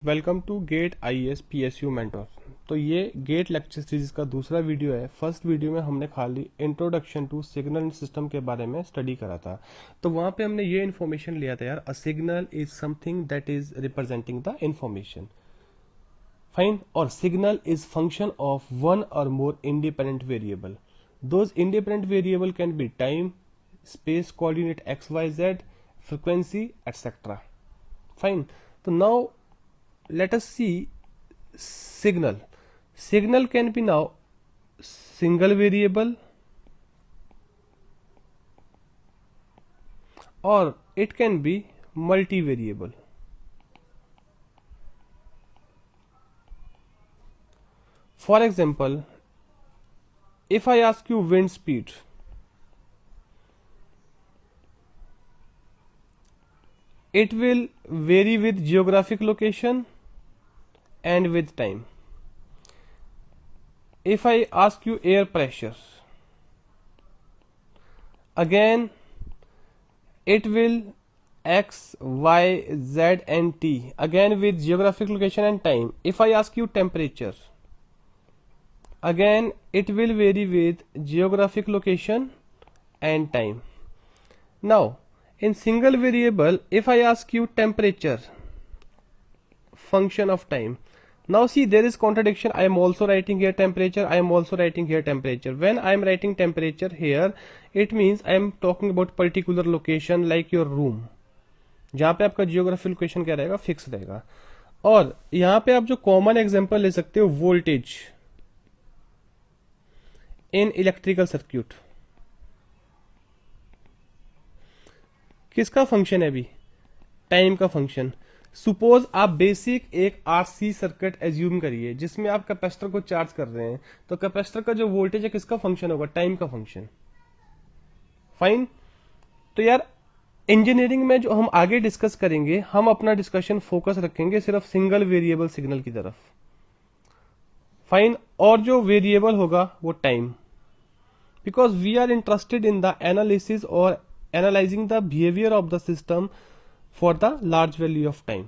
Welcome to GATE IAS PSU mentor. तो ये gate lecture series का दूसरा वीडियो है। फर्स्ट वीडियो में हमने खाली इंट्रोडक्शन टू सिग्नल सिस्टम के बारे में स्टडी करा था। तो वहां पे हमने ये इन्फॉर्मेशन लिया था यार, a signal is something that is representing the information, fine, और signal is function of one और more independent variable. Those independent variable can be time, space coordinate X Y Z, frequency etcetera, fine. तो now let us see signal. Signal can be now single variable or it can be multivariable. For example, if I ask you wind speed, it will vary with geographic location and with time. If I ask you air pressure, again it will x, y, z and t, again with geographic location and time. If I ask you temperature, again it will vary with geographic location and time. Now in single variable, if I ask you temperature, function of time, now see there is contradiction. I am also writing here temperature, I am also writing here temperature. When I am writing temperature here, it means I am talking about particular location like your room, जहां पे आपका geographic location क्या रहेगा, fix रहेगा। और यहां पे आप जो कॉमन एग्जांपल ले सकते हो, वोल्टेज इन इलेक्ट्रिकल सर्क्यूट, किसका फंक्शन है अभी, टाइम का फंक्शन। सुपोज आप बेसिक एक आरसी सर्किट एज्यूम करिए जिसमें आप कैपेसिटर को चार्ज कर रहे हैं, तो कैपेसिटर का जो वोल्टेज है किसका फंक्शन होगा, टाइम का फंक्शन, फाइन। तो यार इंजीनियरिंग में जो हम आगे डिस्कस करेंगे, हम अपना डिस्कशन फोकस रखेंगे सिर्फ सिंगल वेरिएबल सिग्नल की तरफ, फाइन। और जो वेरिएबल होगा वो time, because we are interested in the analysis और analysing the behaviour of the system for the large value of time.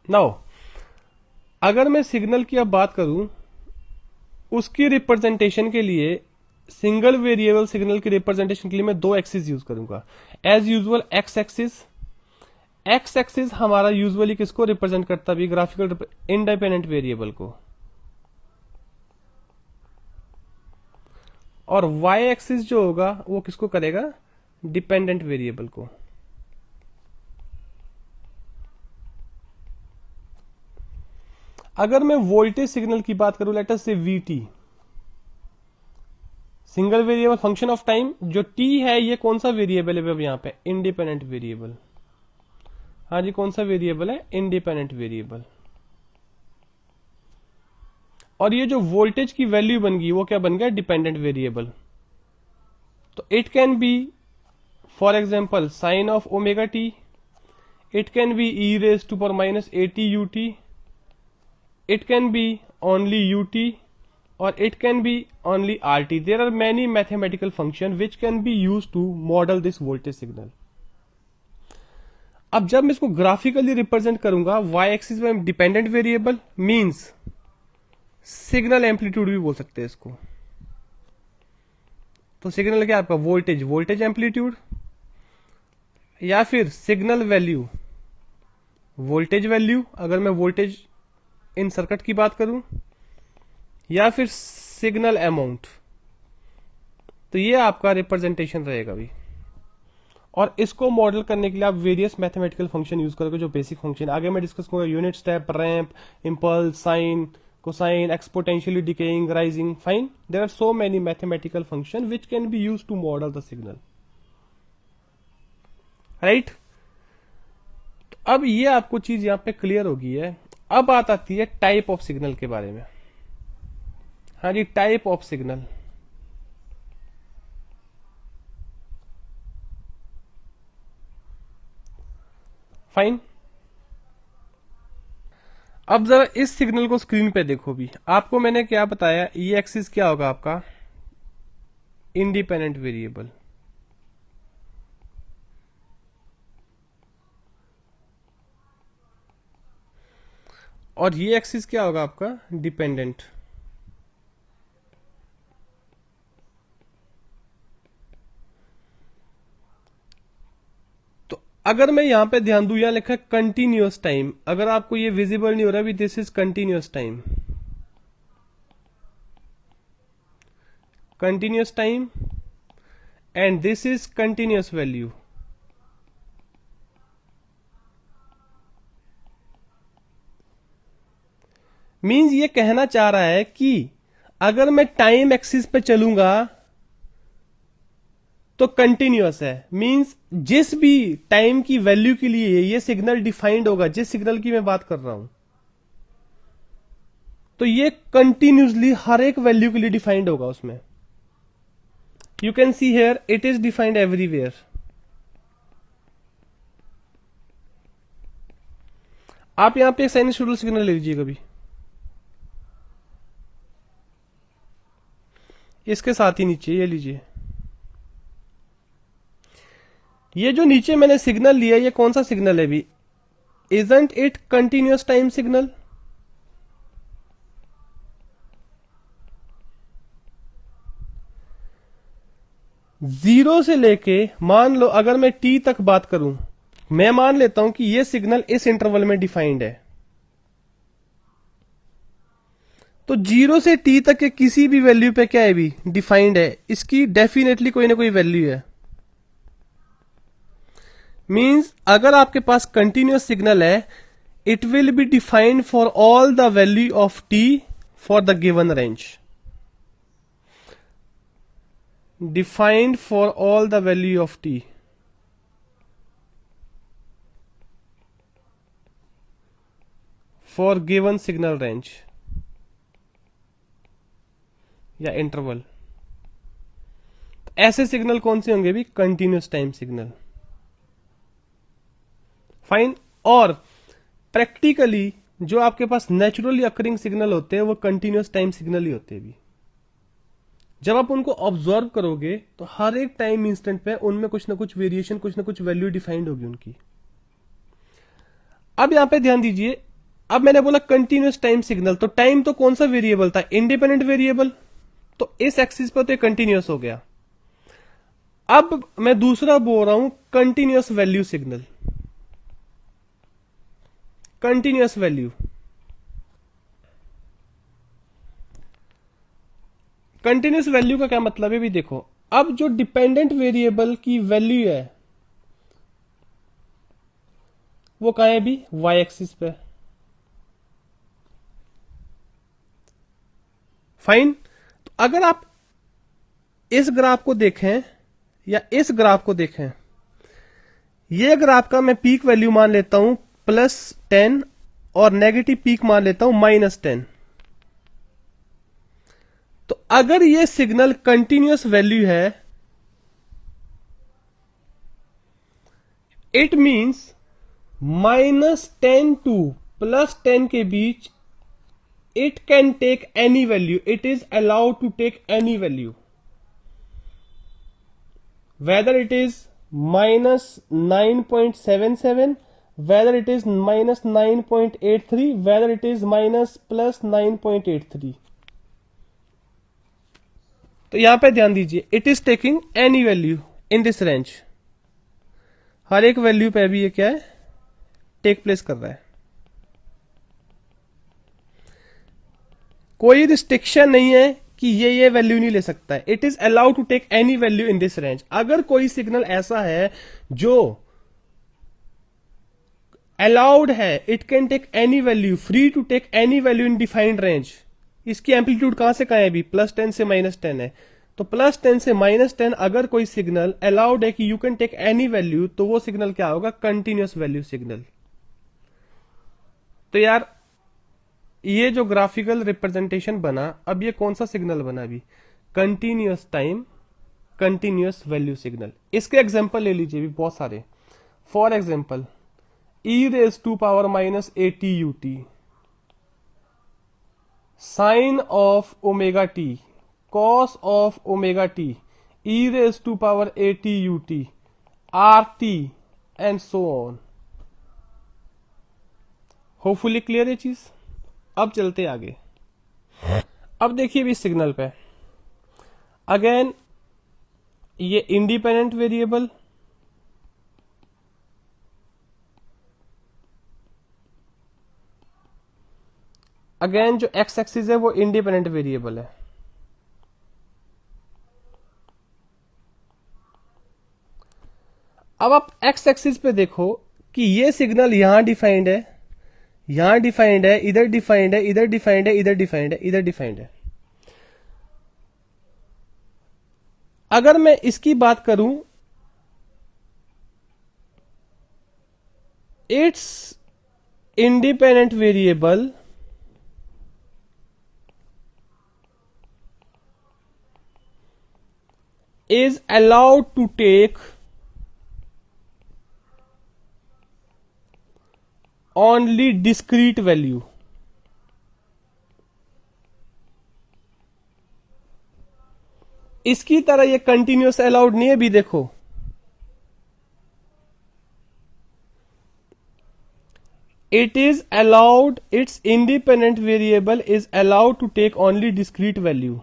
Now अगर मैं सिग्नल की अब बात करूं, उसकी रिप्रेजेंटेशन के लिए, सिंगल वेरिएबल सिग्नल की रिप्रेजेंटेशन के लिए मैं दो एक्सिस यूज करूंगा। As usual x axis, x axis हमारा यूजुअली किसको रिप्रेजेंट करता है, ग्राफिकल इंडिपेंडेंट वेरिएबल को, और वाई एक्सिस जो होगा वो किसको करेगा, डिपेंडेंट वेरिएबल को। अगर मैं वोल्टेज सिग्नल की बात करूं, लेट अस से VT, single variable function of time, जो टी है ये कौन सा वेरिएबल है अब यहां पे, इंडिपेंडेंट वेरिएबल। हाँ जी, कौन सा वेरिएबल है, इंडिपेंडेंट वेरिएबल। और ये जो वोल्टेज की वैल्यू बन गई वो क्या बन गया, डिपेंडेंट वेरिएबल। तो it can be for example sine of omega t, it can be e raise to power minus a t u t, it can be only ut, or it can be only rt. There are many mathematical functions which can be used to model this voltage signal. अब जब मैं इसको graphically represent करूंगा, y axis में dependent variable means signal amplitude भी बोल सकते हैं इसको। तो सिग्नल क्या आपका, वोल्टेज, वोल्टेज एम्पलीट्यूड, या फिर सिग्नल वैल्यू, वोल्टेज वैल्यू अगर मैं वोल्टेज इन सर्किट की बात करूं, या फिर सिग्नल अमाउंट। तो ये आपका रिप्रेजेंटेशन रहेगा अभी। और इसको मॉडल करने के लिए आप वेरियस मैथमेटिकल फंक्शन यूज करोगे, जो बेसिक फंक्शन आगे मैं डिस्कस करूंगा, unit step, ramp, impulse, sine, cosine, exponentially decaying, rising, fine. There are so many mathematical function which can be use to model the signal, right. अब ये आपको चीज यहां पे क्लियर होगी है। अब बात आती है टाइप ऑफ सिग्नल के बारे में। हाँ जी, टाइप ऑफ सिग्नल, फाइन। अब जरा इस सिग्नल को स्क्रीन पे देखो भी, आपको मैंने क्या बताया, ये एक्सिस क्या होगा आपका, इंडिपेंडेंट वेरिएबल, और ये एक्सिस क्या होगा आपका, डिपेंडेंट। तो अगर मैं यहां पे ध्यान दूं, यहां लिखा है कंटिन्यूअस टाइम, अगर आपको ये विजिबल नहीं हो रहा अभी, this is continuous time, continuous time, and this is continuous value. Means ये कहना चाह रहा है कि अगर मैं टाइम एक्सिस पे चलूंगा तो कंटिन्यूअस है। मींस जिस भी टाइम की वैल्यू के लिए ये सिग्नल डिफाइंड होगा, जिस सिग्नल की मैं बात कर रहा हूं, तो ये कंटिन्यूसली हर एक वैल्यू के लिए डिफाइंड होगा उसमें। You can see here it is defined everywhere. आप यहां पे साइनसॉइडल सिग्नल ले लीजिए कभी, इसके साथ ही नीचे ये लीजिए, ये जो नीचे मैंने सिग्नल लिया ये कौन सा सिग्नल है भी, isn't it continuous time signal. Zero से लेके मान लो अगर मैं टी तक बात करूं, मैं मान लेता हूं कि ये सिग्नल इस इंटरवल में डिफाइंड है, तो जीरो से टी तक के किसी भी वैल्यू पे क्या है भी डिफाइंड है, इसकी डेफिनेटली कोई ना कोई वैल्यू है। मींस अगर आपके पास कंटिन्यूअस सिग्नल है, it will be defined for all the value of T for the given range, defined for all the value of T for given signal range या इंटरवल। ऐसे signal कौन से होंगे भी, कंटिन्यूअस टाइम सिग्नल। फाइन। और practically जो आपके पास naturally occurring signal होते हैं वो कंटिन्यूअस टाइम सिग्नल ही होते हैं भी। जब आप उनको ऑब्जर्व करोगे तो हर एक टाइम इंस्टेंट पे उनमें कुछ ना कुछ वेरिएशन, कुछ ना कुछ वैल्यू डिफाइंड होगी उनकी। अब यहां पे ध्यान दीजिए, अब मैंने बोला कंटिन्यूअस टाइम सिग्नल, तो टाइम तो कौन सा वेरिएबल था, इंडिपेंडेंट वेरिएबल, तो इस एक्सिस पर तो कंटिन्यूअस हो गया। अब मैं दूसरा बोल रहा हूं continuous value signal, continuous value. Continuous value का क्या मतलब है भी देखो, अब जो डिपेंडेंट वेरिएबल की वैल्यू है वो कहां है भी, वाई एक्सिस पे। फाइन। तो अगर आप इस ग्राफ को देखें या इस ग्राफ को देखें, ये ग्राफ का मैं पीक वैल्यू मान लेता हूं +10 और नेगेटिव पीक मान लेता हूं -10। तो अगर ये सिग्नल कंटिन्यूअस वैल्यू है, इट मींस -10 टू +10 के बीच it can take any value, it is allowed to take any value, whether it is -9.77, whether it is -9.83, whether it is +9.83। तो यहां पे ध्यान दीजिए, it is taking any value in this range, हर एक value पे भी ये क्या है, टेक प्लेस कर रहा है। कोई रिस्ट्रिक्शन नहीं है कि ये वैल्यू नहीं ले सकता है, it is allowed to take any value in this range. अगर कोई सिग्नल ऐसा है जो अलाउड है, it can take any value, free to take any value in defined range. इसकी एम्पलीट्यूड कहां से कहां है भी, +10 से -10 है, तो +10 से -10 अगर कोई सिग्नल अलाउड है कि you can take any value, तो वो सिग्नल क्या होगा, कंटिन्यूअस वैल्यू सिग्नल। तो यार ये जो ग्राफिकल रिप्रेजेंटेशन बना, अब ये कौन सा सिग्नल बना अभी, continuous time continuous value signal. इसके एग्जांपल ले लीजिए भी बहुत सारे। For example e⁻⁻⁻80ut, sine of omega t, cos of omega t, e⁻80ut, RT and so on. Hopefully clear ये चीज। अब चलते आगे। अब देखिए भी सिग्नल पे अगेन ये इंडिपेंडेंट वेरिएबल, अगेन जो एक्स एक्सिस है वो इंडिपेंडेंट वेरिएबल है। अब आप एक्स एक्सिस पे देखो कि ये सिग्नल यहां डिफाइंड है, यहां डिफाइंड है, इधर डिफाइंड है, इधर डिफाइंड है, इधर डिफाइंड है, इधर डिफाइंड है। अगर मैं इसकी बात करूं, it's independent variable is allowed to take only discrete value। इसकी तरह ये कंटिन्यूस अलाउड नहीं है। भी देखो it is allowed, its independent variable is allowed to take only discrete value।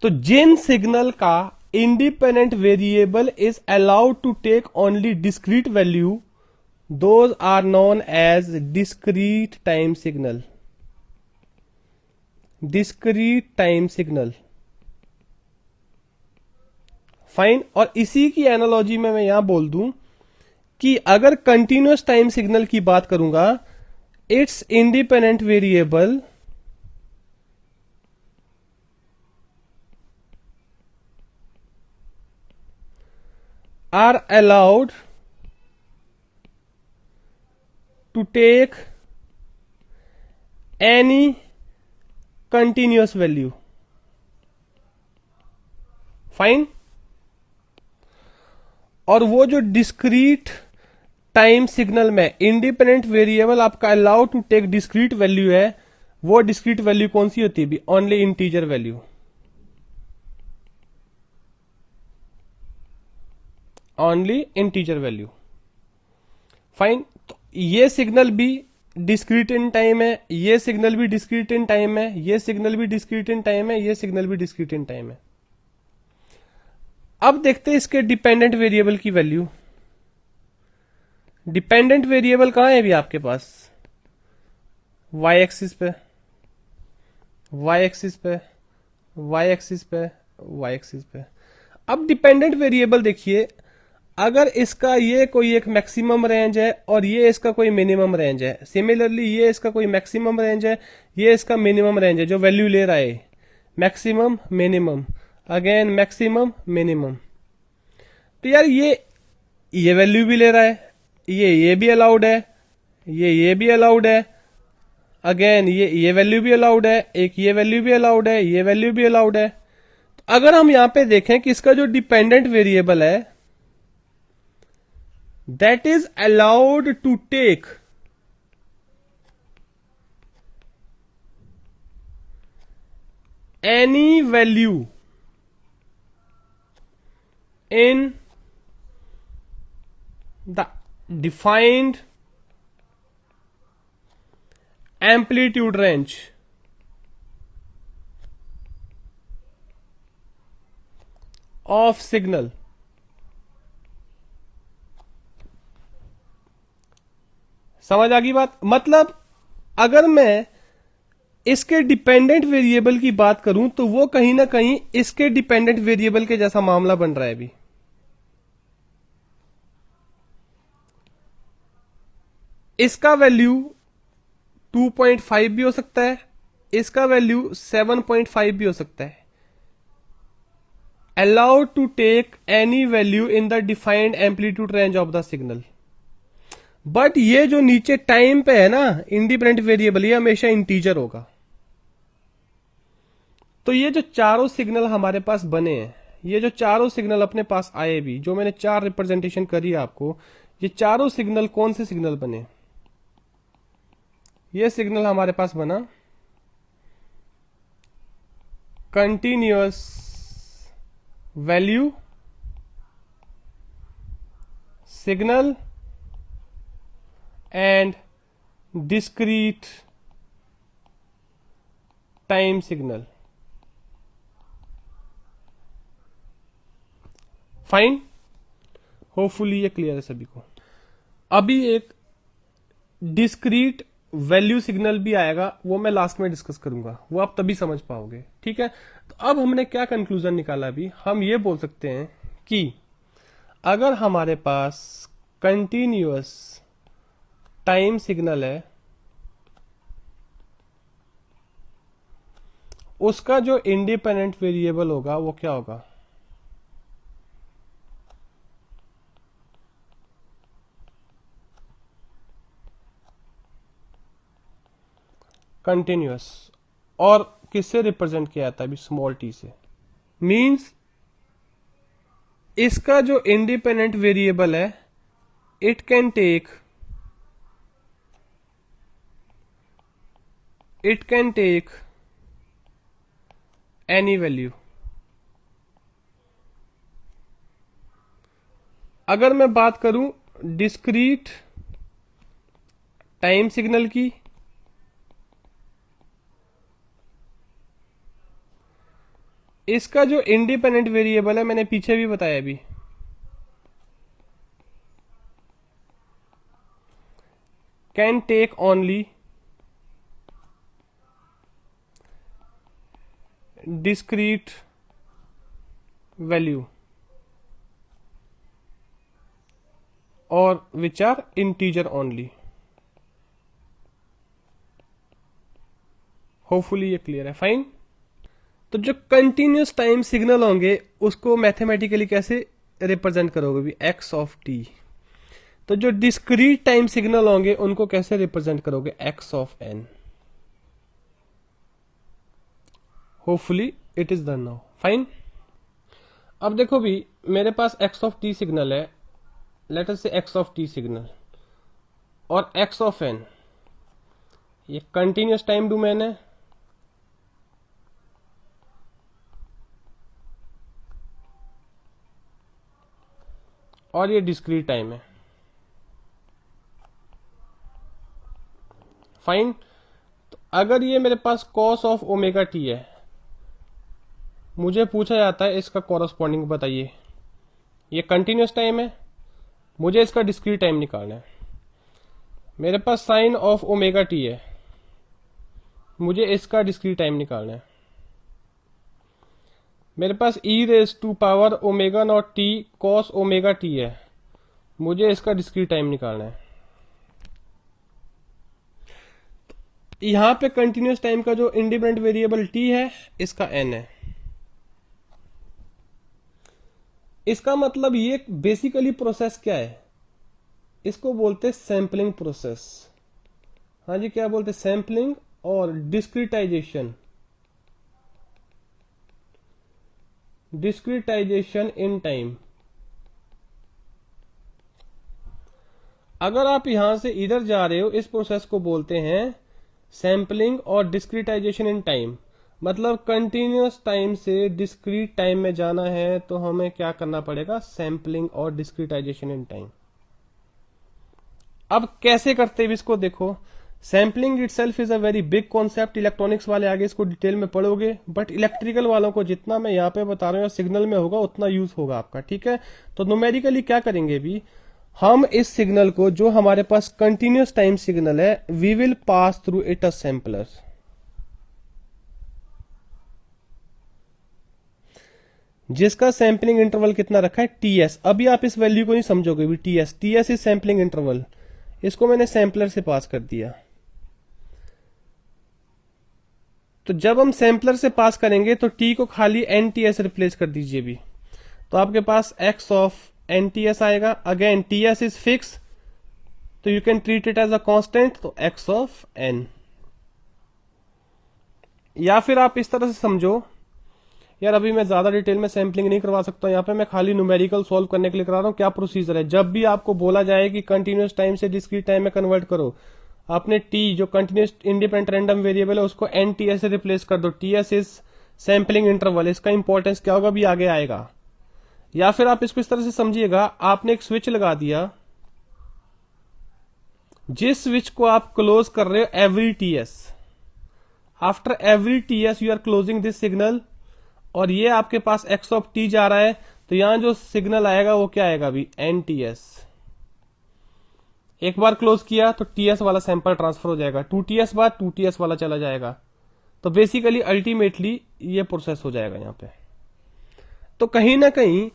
तो जिन सिग्नल का independent variable is allowed to take only discrete value, those are known as discrete time signal. Discrete time signal, fine. और इसी की analogy में मैं यहां बोल दूं कि अगर कंटिन्यूस टाइम सिग्नल की बात करूंगा, its independent variable are allowed to take any continuous value, fine. और वो जो डिस्क्रीट टाइम सिग्नल में इंडिपेंडेंट वेरिएबल आपका allowed to take discrete value है, वो डिस्क्रीट वैल्यू कौन सी होती है? भी only integer value, only integer value, fine. तो ये सिग्नल भी डिस्क्रीट इन टाइम है, ये सिग्नल भी डिस्क्रीट इन टाइम है, ये सिग्नल भी डिस्क्रीट इन टाइम है, ये सिग्नल भी डिस्क्रीट इन टाइम है। अब देखते हैं इसके डिपेंडेंट वेरिएबल की वैल्यू। डिपेंडेंट वेरिएबल कहां है भी आपके पास? वाई एक्सिस पे, वाई एक्सिस पे, वाई एक्सिस पे, वाई एक्सिस पे। अब डिपेंडेंट वेरिएबल देखिए, अगर इसका ये कोई एक मैक्सिमम रेंज है और ये इसका कोई मिनिमम रेंज है, सिमिलरली ये इसका कोई मैक्सिमम रेंज है, ये इसका मिनिमम रेंज है, जो वैल्यू ले रहा है maximum minimum, again maximum minimum. तो यार ये वैल्यू भी ले रहा है, ये भी अलाउड है, ये भी अलाउड है, अगेन ये वैल्यू भी अलाउड है, एक ये वैल्यू भी अलाउड है, ये वैल्यू भी अलाउड है। तो अगर हम यहां पे देखें कि इसका जो डिपेंडेंट वेरिएबल है that is allowed to take any value in the defined amplitude range of signal। समझ आ गई बात? मतलब अगर मैं इसके डिपेंडेंट वेरिएबल की बात करूं तो वो कहीं ना कहीं इसके डिपेंडेंट वेरिएबल के जैसा मामला बन रहा है। अभी इसका वैल्यू 2.5 भी हो सकता है, इसका वैल्यू 7.5 भी हो सकता है। Allowed to take any value in the defined amplitude range of the signal. But ये जो नीचे टाइम पे है ना इंडिपेंडेंट वेरिएबल, ये हमेशा इंटीजर होगा। तो ये जो चारों सिग्नल हमारे पास बने हैं, ये जो चारों सिग्नल अपने पास आए भी, जो मैंने चार रिप्रेजेंटेशन करी आपको, ये चारों सिग्नल कौन से सिग्नल बने? ये सिग्नल हमारे पास बना continuous value signal and discrete time signal. Fine, hopefully ये क्लियर है सभी को। अभी एक डिस्क्रीट वैल्यू सिग्नल भी आएगा, वो मैं लास्ट में डिस्कस करूंगा, वो आप तभी समझ पाओगे, ठीक है। तो अब हमने क्या कंक्लूजन निकाला, अभी हम ये बोल सकते हैं कि अगर हमारे पास कंटिन्यूअस टाइम सिग्नल है, उसका जो इंडिपेंडेंट वेरिएबल होगा वो क्या होगा, कंटिन्यूअस। और किससे रिप्रेजेंट किया जाता है अभी, स्मॉल टी से। मींस इसका जो इंडिपेंडेंट वेरिएबल है, it can take any value. अगर मैं बात करूं डिस्क्रीट टाइम सिग्नल की, इसका जो इंडिपेंडेंट वेरिएबल है, मैंने पीछे भी बताया अभी, can take only discrete value और which are integer only. Hopefully ये क्लियर है, फाइन। तो जो कंटिन्यूस टाइम सिग्नल होंगे उसको मैथमेटिकली कैसे रिप्रेजेंट करोगे भी, एक्स ऑफ टी। तो जो डिस्क्रीट टाइम सिग्नल होंगे उनको कैसे रिप्रेजेंट करोगे, x of n. Hopefully it is done now, fine. अब देखो भी, मेरे पास एक्स ऑफ टी सिग्नल है, let us say x of t signal, और एक्स ऑफ एन ये कंटिन्यूस टाइम डोमेन है, और ये डिस्क्रीट टाइम है, फाइन। तो अगर ये मेरे पास कॉस ऑफ ओमेगा टी है, मुझे पूछा जाता है इसका कॉरस्पॉन्डिंग बताइए, ये कंटिन्यूस टाइम है, मुझे इसका डिस्क्रीट टाइम निकालना है। मेरे पास साइन ऑफ ओमेगा टी है, मुझे इसका डिस्क्रीट टाइम निकालना है। मेरे पास e raise to power omega naught T cos omega T है, मुझे इसका डिस्क्रीट टाइम निकालना है। यहां पे कंटिन्यूस टाइम का जो इंडिपेंडेंट वेरिएबल टी है, इसका एन है। इसका मतलब ये बेसिकली प्रोसेस क्या है, इसको बोलते हैं सैंपलिंग प्रोसेस। हाँ जी, क्या बोलते हैं, सैंपलिंग और डिस्क्रीटाइजेशन इन टाइम। अगर आप यहां से इधर जा रहे हो, इस प्रोसेस को बोलते हैं सैंपलिंग और डिस्क्रीटाइजेशन इन टाइम। मतलब कंटिन्यूअस टाइम से डिस्क्रीट टाइम में जाना है तो हमें क्या करना पड़ेगा, सैंपलिंग और डिस्क्रीटाइजेशन इन टाइम। अब कैसे करते हैं इसको देखो। Sampling itself is a very big concept, electronics वाले आगे इसको डिटेल में पढ़ोगे, बट इलेक्ट्रिकल वालों को जितना मैं यहाँ पे बता रहा हूँ सिग्नल में होगा उतना यूज होगा आपका, ठीक है। तो न्यूमेरिकली क्या करेंगे भी, हम इस सिग्नल को, जो हमारे पास कंटिन्यूअस टाइम सिग्नल है, we will pass through it a sampler. जिसका सैंपलिंग इंटरवल कितना रखा है, टीएस। अभी आप इस वैल्यू को नहीं समझोगे भी, टीएस इज सैंपलिंग इंटरवल, इसको मैंने सैंपलर से पास कर दिया। तो जब हम सैंपलर से पास करेंगे तो टी को खाली एनटीएस रिप्लेस कर दीजिए भी, तो आपके पास एक्स ऑफ एनटीएस आएगा। अगेन टीएस इज फिक्स, तो you can treat it as a constant, तो एक्स ऑफ एन। या फिर आप इस तरह से समझो, यार अभी मैं ज्यादा डिटेल में सैंपलिंग नहीं करवा सकता, यहाँ पे मैं खाली न्यूमेरिकल सॉल्व करने के लिए करा रहा हूँ। क्या प्रोसीजर है, जब भी आपको बोला जाए कि कंटिन्यूअस टाइम से डिस्क्रीट टाइम में कन्वर्ट करो, आपने टी जो कंटिन्यूअस इंडिपेंडेंट रैंडम वेरिएबल है उसको एनटीएस से रिप्लेस कर दो। टीएस इज सैंपलिंग इंटरवल, इसका इंपॉर्टेंस क्या होगा भी आगे आएगा। या फिर आप इसको इस तरह से समझिएगा, आपने एक स्विच लगा दिया जिस स्विच को आप क्लोज कर रहे हो every t s, after every t s you are closing this signal, और ये आपके पास एक्स ऑफ टी जा रहा है, तो यहां जो सिग्नल आएगा वो क्या आएगा अभी, एन टीएस। एक बार क्लोज किया तो टीएस वाला सैंपल ट्रांसफर हो जाएगा, 2TS बाद 2TS वाला चला जाएगा, तो बेसिकली अल्टीमेटली ये प्रोसेस हो जाएगा यहां पे। तो कहीं ना कहीं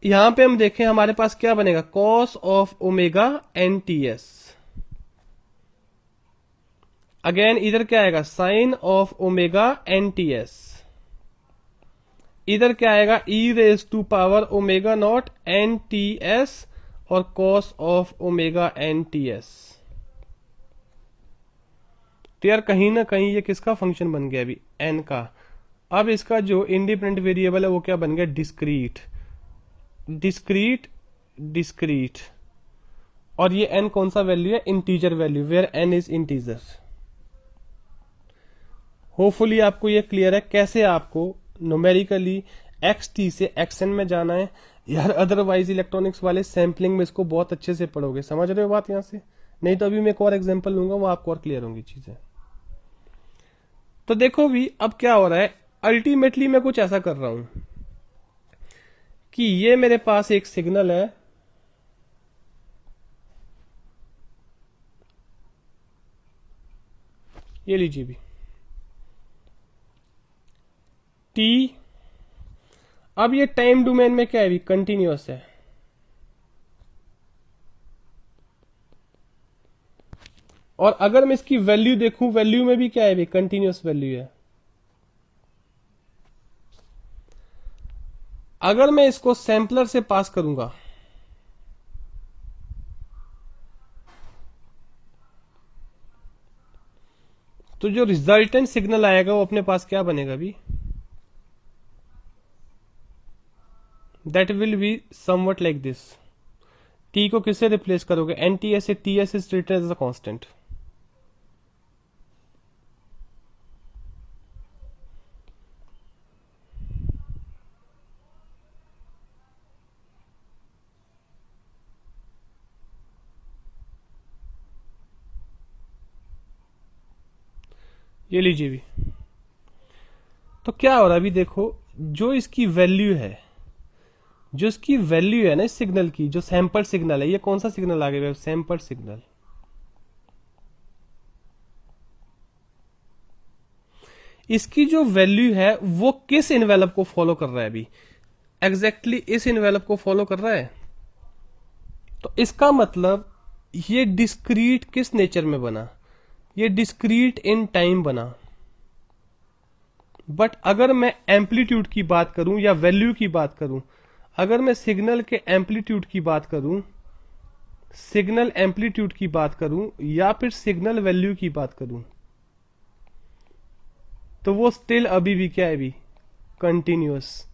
यहां पे हम देखें हमारे पास क्या बनेगा, cos of omega n TS. Again इधर क्या आएगा, sine of omega n TS. इधर क्या आएगा, e raise to power omega naught n T S और cos of omega n T S. तो यार कहीं ना कहीं ये किसका फंक्शन बन गया अभी, एन का। अब इसका जो इंडिपेंडेंट वेरिएबल है वो क्या बन गया, डिस्क्रीट डिस्क्रीट डिस्क्रीट। और ये एन कौन सा वैल्यू है, integer value, where n is integer. Hopefully आपको ये क्लियर है कैसे आपको न्यूमेरिकली एक्स टी से एक्सएन में जाना है। यार अदरवाइज इलेक्ट्रॉनिक्स वाले सैम्पलिंग में इसको बहुत अच्छे से पढ़ोगे, समझ रहे हो बात यहां से। नहीं तो अभी मैं एक और एग्जांपल लूंगा, वो आपको और क्लियर होंगी चीजें। तो देखो भी अब क्या हो रहा है, अल्टीमेटली मैं कुछ ऐसा कर रहा हूं कि ये मेरे पास एक सिग्नल है, ये लीजिए भी टी। अब ये टाइम डोमेन में क्या है भी, कंटिन्यूअस है। और अगर मैं इसकी वैल्यू देखूं, वैल्यू में भी क्या है भी, कंटिन्यूअस वैल्यू है। अगर मैं इसको सैंपलर से पास करूंगा तो जो रिजल्टेंट सिग्नल आएगा वो अपने पास क्या बनेगा भी, that will be something like this. T को किससे रिप्लेस करोगे, एनटीएस से, t s is treated as a constant. ये लीजिए भी, तो क्या हो रहा है अभी देखो, जो इसकी वैल्यू है, जो इसकी वैल्यू है ना इस सिग्नल की, जो सैंपल सिग्नल है, ये कौन सा सिग्नल आ गया, सैंपल सिग्नल। इसकी जो वैल्यू है वो किस इन्वेलप को फॉलो कर रहा है अभी, एग्जैक्टली इस इन्वेलप को फॉलो कर रहा है। तो इसका मतलब ये डिस्क्रीट किस नेचर में बना, ये डिस्क्रीट इन टाइम बना। बट अगर मैं एम्पलीट्यूड की बात करूं या वैल्यू की बात करूं, अगर मैं सिग्नल के एम्पलीट्यूड की बात करूं, सिग्नल एम्पलीट्यूड की बात करूं या फिर सिग्नल वैल्यू की बात करूं, तो वो स्टिल अभी भी क्या है अभी, कंटिन्यूअस।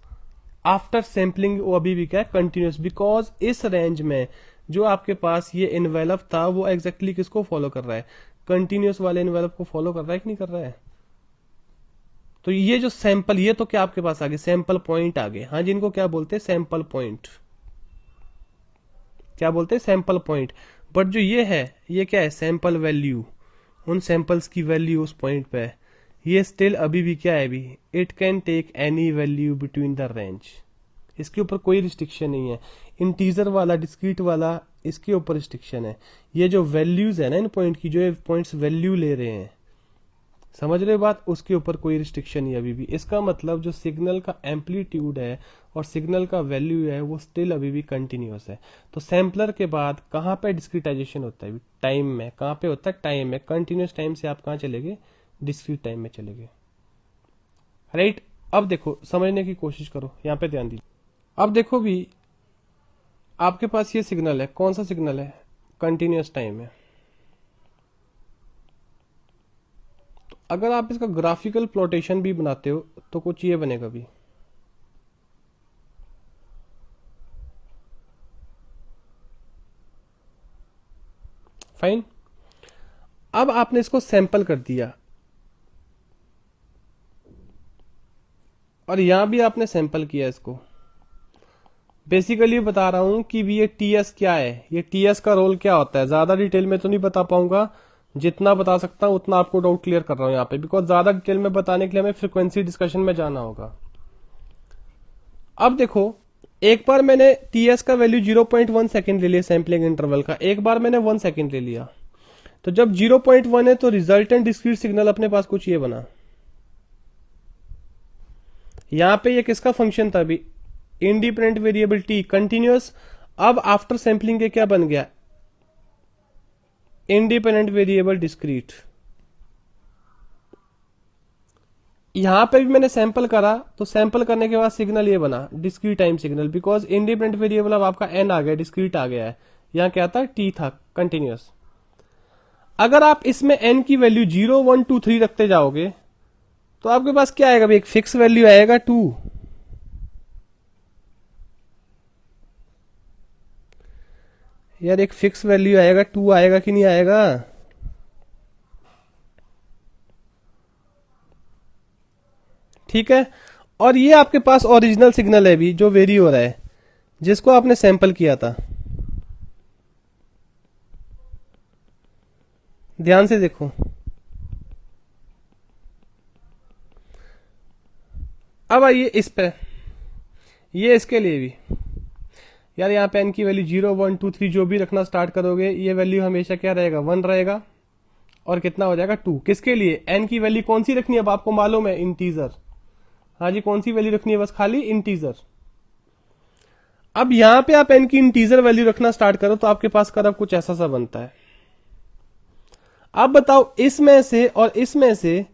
आफ्टर सैंपलिंग वो अभी भी क्या है, कंटिन्यूअस। बिकॉज इस रेंज में जो आपके पास ये इन्वेलप था वो एग्जैक्टली किसको फॉलो कर रहा है, कंटिन्यूअस वाले इन्वेलप को फॉलो कर रहा है कि नहीं कर रहा है। तो ये जो सैंपल, ये तो क्या आपके पास आ गए, सैंपल पॉइंट आ गए। हाँ, जिनको क्या बोलते हैं, सैंपल पॉइंट। क्या बोलते हैं, सैंपल पॉइंट। बट जो ये है, ये क्या है, सैंपल वैल्यू। उन सैंपल्स की वैल्यू उस पॉइंट पे है। ये स्टिल अभी भी क्या है अभी, it can take any value between the range. इसके ऊपर कोई रिस्ट्रिक्शन नहीं है। इंटीजर वाला, डिस्क्रीट वाला, इसके ऊपर रिस्ट्रिक्शन है। ये जो वैल्यूज है ना इन पॉइंट की, जो ये पॉइंट्स वैल्यू ले रहे हैं, समझ रहे हो बात, उसके ऊपर कोई रिस्ट्रिक्शन नहीं अभी भी। इसका मतलब जो सिग्नल का एम्पलीट्यूड है और सिग्नल का वैल्यू है वो स्टिल अभी भी कंटिन्यूअस है। तो सैम्पलर के बाद कहां पे डिस्क्रिटाइजेशन होता है, टाइम में। कहां पे होता है, टाइम में। कंटिन्यूअस टाइम से आप कहां चले गए, डिस्क्रीट टाइम में चले गए, राइट। अब देखो, समझने की कोशिश करो, यहां पे ध्यान दीजिए। अब देखो भी, आपके पास ये सिग्नल है, कौन सा सिग्नल है, कंटिन्यूअस टाइम है। अगर आप इसका ग्राफिकल प्लॉटेशन भी बनाते हो तो कुछ ये बनेगा भी, फाइन। अब आपने इसको सैंपल कर दिया और यहां भी आपने सैंपल किया इसको, बेसिकली बता रहा हूं कि भी ये टीएस क्या है, ये टीएस का रोल क्या होता है। ज्यादा डिटेल में तो नहीं बता पाऊंगा, जितना बता सकता हूं उतना आपको डाउट क्लियर कर रहा हूं यहाँ पे, बिकॉज ज्यादा डिटेल में बताने के लिए हमें फ्रिक्वेंसी डिस्कशन में जाना होगा। अब देखो, एक बार मैंने टीएस का वैल्यू 0.1 सेकेंड ले लिया सैंपलिंग इंटरवल का, एक बार मैंने 1 सेकेंड ले लिया। तो जब 0.1 है तो रिजल्टेंट डिस्क्रीट सिग्नल अपने पास कुछ ये बना। यहां पे ये किसका फंक्शन था अभी, इंडिपेंडेंट वेरिएबल टी कंटिन्यूअस। अब आफ्टर सैंपलिंग के क्या बन गया, इंडिपेंडेंट वेरिएबल डिस्क्रीट। यहां पे भी मैंने सैंपल करा, तो सैंपल करने के बाद सिग्नल ये बना discrete time signal, because independent variable अब आपका एन आ गया, डिस्क्रीट आ गया है। यहां क्या था, टी था कंटिन्यूअस। अगर आप इसमें एन की वैल्यू 0, 1, 2, 3 रखते जाओगे तो आपके पास क्या आएगा, एक फिक्स वैल्यू आएगा 2। यार एक फिक्स वैल्यू आएगा 2, आएगा कि नहीं आएगा। ठीक है, और ये आपके पास ओरिजिनल सिग्नल है भी जो वेरी हो रहा है, जिसको आपने सैंपल किया था। ध्यान से देखो, अब आइए इस पे, ये इसके लिए भी। यार यहाँ पे एन की वैल्यू 0, 1, 2, 3 जो भी रखना स्टार्ट करोगे, ये वैल्यू हमेशा क्या रहेगा, 1 रहेगा। और कितना हो जाएगा, 2। किसके लिए, एन की वैल्यू कौन सी रखनी है, अब आपको मालूम है, इंटीजर। हाँ जी, कौन सी वैल्यू रखनी है, बस खाली इंटीजर। अब यहां पे आप एन की इंटीजर वैल्यू रखना स्टार्ट करो तो आपके पास कर्व कुछ ऐसा सा बनता है। अब बताओ, इसमें से और इसमें से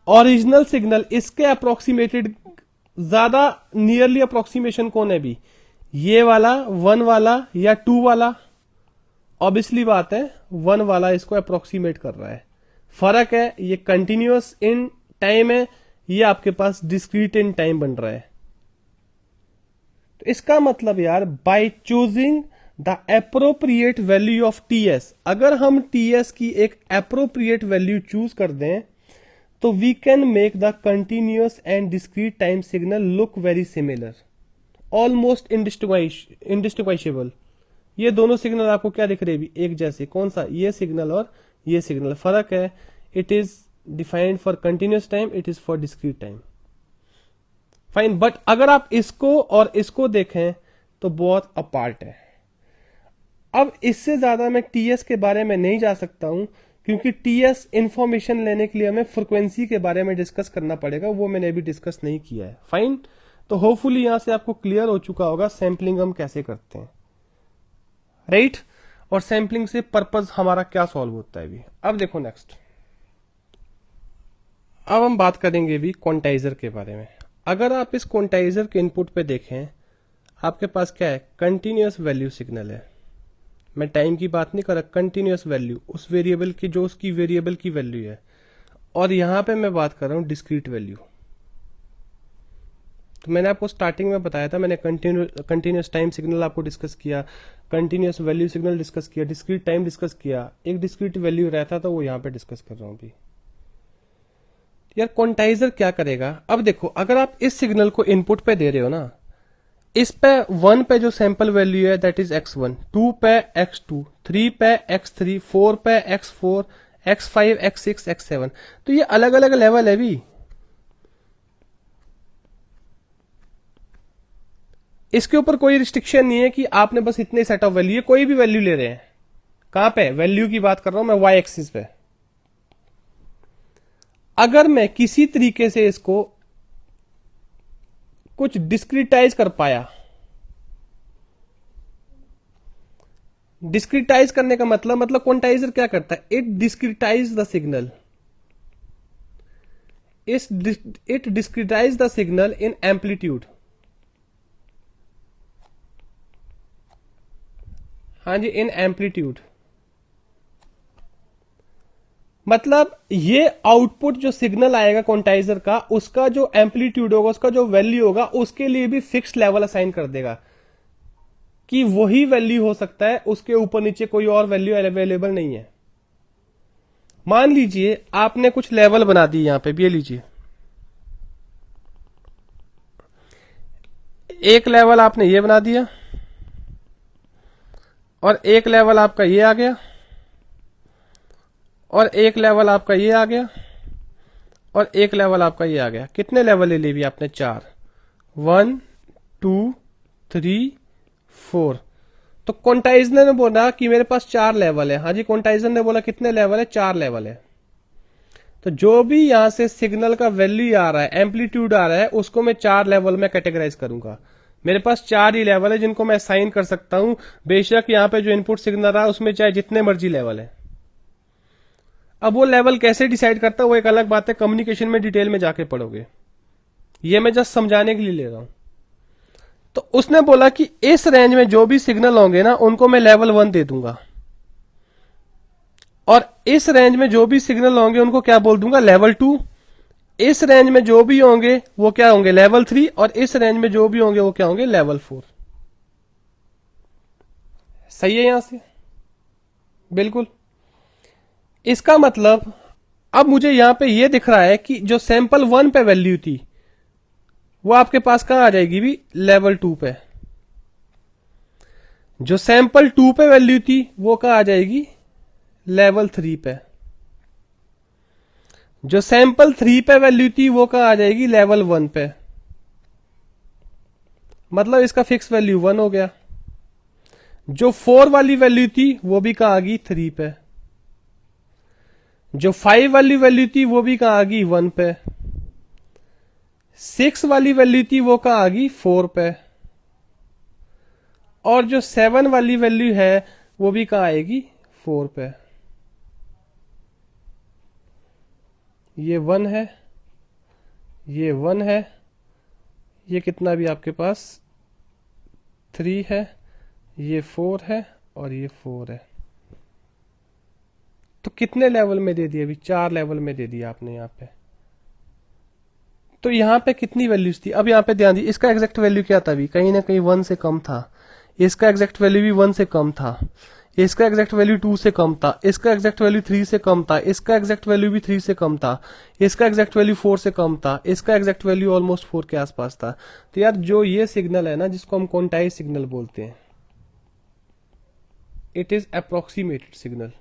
ओरिजिनल सिग्नल इसके अप्रोक्सीमेटेड ज्यादा नियरली अप्रोक्सीमेशन कौन है भी, ये वाला 1 वाला या 2 वाला। ऑब्वियसली बात है 1 वाला इसको अप्रोक्सीमेट कर रहा है। फर्क है, ये कंटिन्यूअस इन टाइम है, ये आपके पास डिस्क्रीट इन टाइम बन रहा है। तो इसका मतलब यार, by choosing the appropriate value of t s, अगर हम टीएस की एक अप्रोप्रिएट वैल्यू चूज कर दें तो we can make the continuous and discrete time signal look very similar, almost indistinguishable. ये दोनों सिग्नल आपको क्या दिख रहे हैं, एक जैसे। कौन सा, ये सिग्नल और ये सिग्नल। फर्क है, it is defined for continuous time, it is for discrete time. Fine, but अगर आप इसको और इसको देखें तो बहुत अपार्ट है। अब इससे ज्यादा मैं टीएस के बारे में नहीं जा सकता हूं, क्योंकि टीएस इंफॉर्मेशन लेने के लिए हमें फ्रिक्वेंसी के बारे में डिस्कस करना पड़ेगा, वो मैंने अभी डिस्कस नहीं किया है। फाइन, तो होपफुली यहां से आपको क्लियर हो चुका होगा सैंपलिंग हम कैसे करते हैं, राइट। और सैंपलिंग से पर्पज हमारा क्या सॉल्व होता है भी। अब देखो नेक्स्ट, अब हम बात करेंगे भी क्वांटाइजर के बारे में। अगर आप इस क्वांटाइजर के इनपुट पे देखें, आपके पास क्या है, कंटिन्यूअस वैल्यू सिग्नल है। मैं टाइम की बात नहीं कर रहा, कंटिन्यूअस वैल्यू उस वेरिएबल की जो उसकी वेरिएबल की वैल्यू है। और यहां पे मैं बात कर रहा हूं डिस्क्रीट वैल्यू। तो मैंने आपको स्टार्टिंग में बताया था, मैंने कंटिन्यूअस टाइम सिग्नल आपको डिस्कस किया, कंटिन्यूअस वैल्यू सिग्नल डिस्कस किया, डिस्क्रीट टाइम डिस्कस किया, एक डिस्क्रीट वैल्यू रहता था, वो यहां पे डिस्कस कर रहा हूं अभी। यार क्वांटाइजर क्या करेगा, अब देखो, अगर आप इस सिग्नल को इनपुट पे दे रहे हो ना, इस पे 1 पे जो सैंपल वैल्यू है दैट इज x1, 2 पे x2, 3 पे x3, 4 पे x4, x5, x6, x7, तो ये अलग अलग लेवल है भी। इसके ऊपर कोई रिस्ट्रिक्शन नहीं है कि आपने बस इतने सेट ऑफ वैल्यू, कोई भी वैल्यू ले रहे हैं। कहां पे वैल्यू की बात कर रहा हूं मैं, y एक्सिस पे। अगर मैं किसी तरीके से इसको कुछ डिस्क्रिटाइज कर पाया, डिस्क्रिटाइज करने का मतलब क्वांटाइजर क्या करता है, it discretize the signal, it discretize the signal in amplitude. हाँ जी, इन एम्पलीट्यूड, मतलब ये आउटपुट जो सिग्नल आएगा क्वांटाइजर का, उसका जो एम्पलीट्यूड होगा, उसका जो वैल्यू होगा, उसके लिए भी फिक्स्ड लेवल असाइन कर देगा कि वही वैल्यू हो सकता है, उसके ऊपर नीचे कोई और वैल्यू अवेलेबल नहीं है। मान लीजिए आपने कुछ लेवल बना दी, यहां पे भी ये लीजिए, एक लेवल आपने ये बना दिया और एक लेवल आपका ये आ गया और एक लेवल आपका ये आ गया और एक लेवल आपका ये आ गया। कितने लेवल ले लिए आपने? 4। 1 2 3 4। तो क्वांटाइजर ने बोला कि मेरे पास 4 लेवल है। हाँ जी, क्वांटाइजर ने बोला कितने लेवल है? 4 लेवल है। तो जो भी यहां से सिग्नल का वैल्यू आ रहा है, एम्पलीट्यूड आ रहा है, उसको मैं 4 लेवल में कैटेगराइज करूंगा। मेरे पास 4 ही लेवल है जिनको मैं असाइन कर सकता हूं। बेशक यहां पे जो इनपुट सिग्नल रहा है उसमें चाहे जितने मर्जी लेवल है। अब वो लेवल कैसे डिसाइड करता है वो एक अलग बात है, कम्युनिकेशन में डिटेल में जाके पढ़ोगे। ये मैं जस्ट समझाने के लिए ले रहा हूं। तो उसने बोला कि इस रेंज में जो भी सिग्नल होंगे ना उनको मैं लेवल 1 दे दूंगा और इस रेंज में जो भी सिग्नल होंगे उनको क्या बोल दूंगा? लेवल 2। इस रेंज में जो भी होंगे वो क्या होंगे? लेवल 3। और इस रेंज में जो भी होंगे वो क्या होंगे? लेवल 4। सही है यहां से? बिल्कुल। इसका मतलब अब मुझे यहां पे ये दिख रहा है कि जो सैंपल 1 पे वैल्यू थी वो आपके पास कहां आ जाएगी? भी लेवल 2 पे। जो सैंपल 2 पे वैल्यू थी वो कहां आ जाएगी? लेवल 3 पे। जो सैंपल 3 पे वैल्यू थी वो कहां आ जाएगी? लेवल 1 पे। मतलब इसका फिक्स वैल्यू 1 हो गया। जो 4 वाली वैल्यू थी वो भी कहां आ गई? 3 पे। जो 5 वाली वैल्यू थी वो भी कहां आ गई? 1 पे। 6 वाली वैल्यू थी वो कहां आ गई? 4 पे। और जो 7 वाली वैल्यू है वो भी कहां आएगी? 4 पे। ये 1 है, ये 1 है, ये कितना भी आपके पास 3 है, ये 4 है और ये 4 है। तो कितने लेवल में दे दिया? अभी 4 लेवल में दे दिया आपने यहां पे। तो यहां पे कितनी वैल्यूज थी? अब यहां पे ध्यान दी, इसका एग्जैक्ट वैल्यू क्या था? अभी कहीं ना कहीं 1 से कम था। इसका एग्जैक्ट वैल्यू भी 1 से कम था। इसका एग्जैक्ट वैल्यू 2 से कम था। इसका एग्जैक्ट वैल्यू 3 से कम था। इसका एग्जैक्ट वैल्यू भी 3 से कम था। इसका एग्जैक्ट वैल्यू 4 से कम था। इसका एग्जैक्ट वैल्यू ऑलमोस्ट 4 के आसपास था। तो यार जो ये सिग्नल है ना जिसको हम क्वांटाइज सिग्नल बोलते हैं, इट इज अप्रोक्सीमेटेड सिग्नल।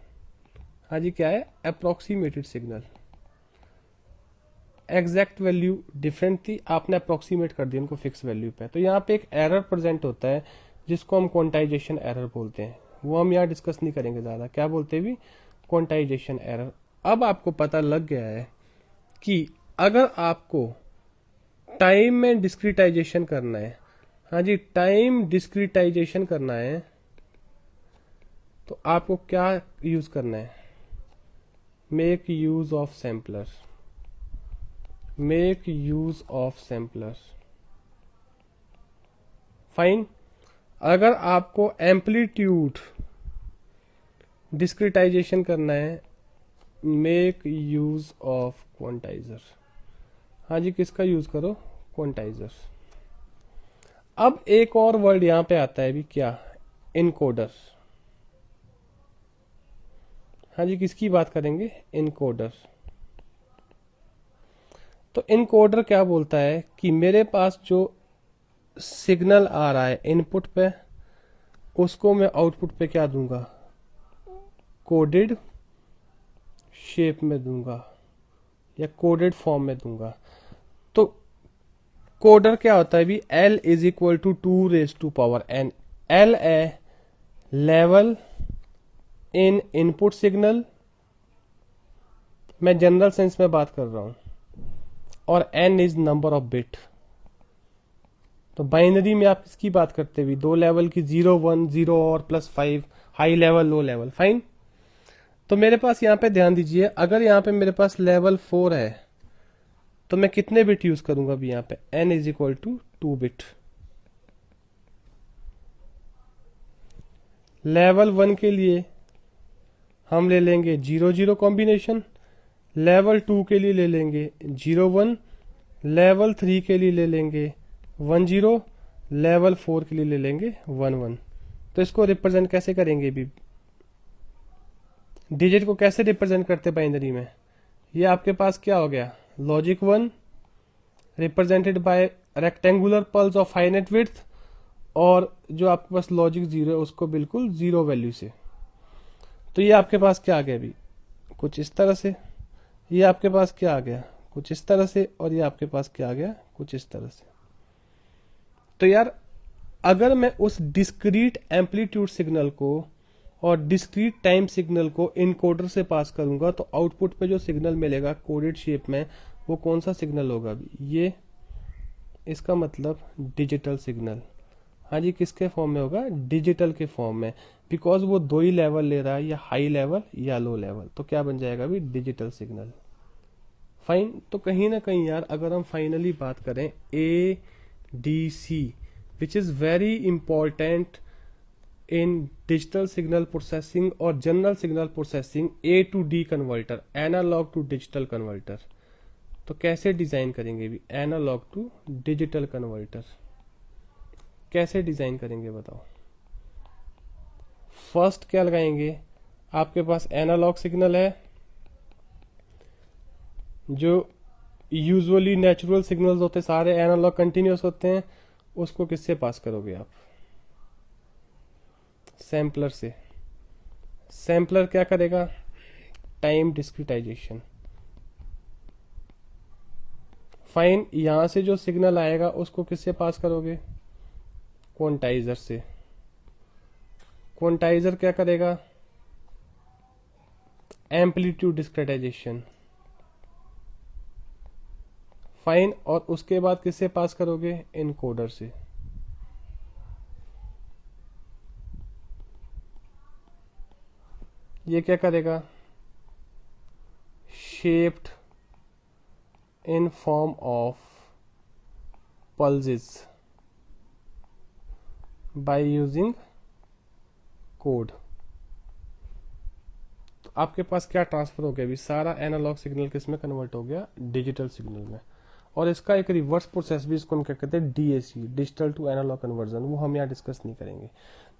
हाँ जी, क्या है? Approximated signal. Exact value different थी, आपने अप्रोक्सीमेट कर दिया उनको फिक्स वैल्यू पे। तो यहाँ पे एक एरर प्रेजेंट होता है जिसको हम क्वांटाइजेशन एरर बोलते हैं। वो हम यहाँ डिस्कस नहीं करेंगे ज्यादा। क्या बोलते हैं भी? Quantization error. अब आपको पता लग गया है कि अगर आपको टाइम में डिस्क्रिटाइजेशन करना है, हाँ जी टाइम डिस्क्रिटाइजेशन करना है, तो आपको क्या यूज करना है? Make use of sampler. Make use of sampler. Fine. अगर आपको एम्पलीट्यूड डिस्क्रिटाइजेशन करना है, मेक यूज ऑफ क्वांटाइजर। हाँ जी, किसका यूज करो? क्वांटाइजर। अब एक और वर्ड यहां पे आता है भी, क्या? इनकोडर। हाँ जी, किसकी बात करेंगे? इनकोडर। तो इनकोडर क्या बोलता है कि मेरे पास जो सिग्नल आ रहा है इनपुट पे, उसको मैं आउटपुट पे क्या दूंगा? कोडेड शेप में दूंगा या कोडेड फॉर्म में दूंगा। तो कोडर क्या होता है भी? L is equal to 2⁻n। L है लेवल इन इनपुट सिग्नल, मैं जनरल सेंस में बात कर रहा हूं, और n is number of bit. तो बाइनरी में आप किसकी बात करते भी? 2 लेवल की, 0 1 0 और +5, high level low level. Fine. तो मेरे पास यहां पे ध्यान दीजिए, अगर यहां पे मेरे पास लेवल 4 है तो मैं कितने बिट यूज करूंगा अभी यहां पे? n is equal to 2 bit. Level 1 के लिए हम ले लेंगे 0 0 कॉम्बिनेशन, लेवल 2 के लिए ले लेंगे 0 1, लेवल 3 के लिए ले लेंगे 1 0, लेवल 4 के लिए ले लेंगे 1 1। तो इसको रिप्रेजेंट कैसे करेंगे भी? डिजिट को कैसे रिप्रेजेंट करते बाइनरी में? ये आपके पास क्या हो गया? Logic 1 represented by rectangular pulse of finite width, और जो आपके पास लॉजिक जीरो है उसको बिल्कुल जीरो वैल्यू से। तो ये आपके पास क्या आ गया अभी, कुछ इस तरह से। ये आपके पास क्या आ गया, कुछ इस तरह से। और ये आपके पास क्या आ गया, कुछ इस तरह से। तो यार अगर मैं उस डिस्क्रीट एम्पलीट्यूड सिग्नल को और डिस्क्रीट टाइम सिग्नल को इनकोडर से पास करूंगा तो आउटपुट पे जो सिग्नल मिलेगा कोडेड शेप में, वो कौन सा सिग्नल होगा अभी, ये इसका मतलब डिजिटल सिग्नल। हाँ जी, किसके फॉर्म में होगा, डिजिटल के फॉर्म में, बिकॉज वो दो ही लेवल ले रहा है, या हाई लेवल या लो लेवल। तो क्या बन जाएगा अभी, डिजिटल सिग्नल। फाइन। तो कहीं ना कहीं यार अगर हम फाइनली बात करें ADC, which is very important in digital signal processing और general signal processing, A to D converter, analog to digital converter. तो कैसे डिजाइन करेंगे भी एनालॉग टू डिजिटल कन्वर्टर, कैसे डिजाइन करेंगे बताओ। फर्स्ट क्या लगाएंगे, आपके पास एनालॉग सिग्नल है, जो यूजुअली नेचुरल सिग्नल्स होते सारे एनालॉग कंटिन्यूस होते हैं, उसको किससे पास करोगे आप, सैम्पलर से। सैम्पलर क्या करेगा, टाइम डिस्क्रिटाइजेशन। फाइन। यहां से जो सिग्नल आएगा उसको किससे पास करोगे, क्वांटाइजर से। क्वांटाइजर क्या करेगा, एम्पलीट्यूड डिस्क्रिटाइजेशन। फाइन। और उसके बाद किससे पास करोगे, इनकोडर से। ये क्या करेगा, shaped in form of pulses by using code. तो आपके पास क्या ट्रांसफर हो गया अभी, सारा एनालॉग सिग्नल किस में कन्वर्ट हो गया, डिजिटल सिग्नल में। और इसका एक रिवर्स प्रोसेस भी, इसको हम क्या कहते हैं, DAC, digital to analog conversion, वो हम यहाँ डिस्कस नहीं करेंगे।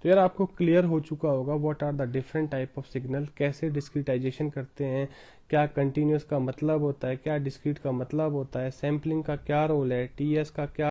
तो यार आपको क्लियर हो चुका होगा what are the different type of signal, कैसे डिस्क्रिटाइजेशन करते हैं, क्या कंटिन्यूस का मतलब होता है, क्या डिस्क्रीट का मतलब होता है, सैम्पलिंग का क्या रोल है, TS का क्या